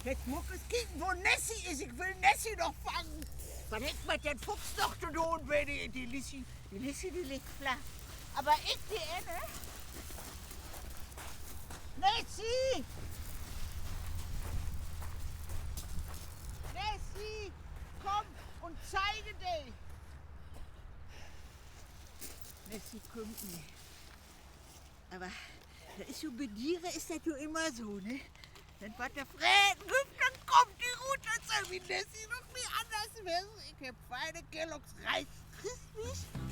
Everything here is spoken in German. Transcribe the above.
Jetzt muss ich kicken, wo Nessie ist. Ich will Nessie noch fangen. Was hätte man den Fuchs noch zu tun, wenn die Lissi, die liegt flach. Aber ich, die Enne. Nessie! Nessie, komm und zeige dich. Nessie kommt nicht. Aber das ist so, bei Tieren ist das ja immer so, ne? Dann war der fräten, güff, dann kommt die Rute, wie Nessie noch nie anders wäre. Ich hab feine Kelloggs Reis. Kriegst mich?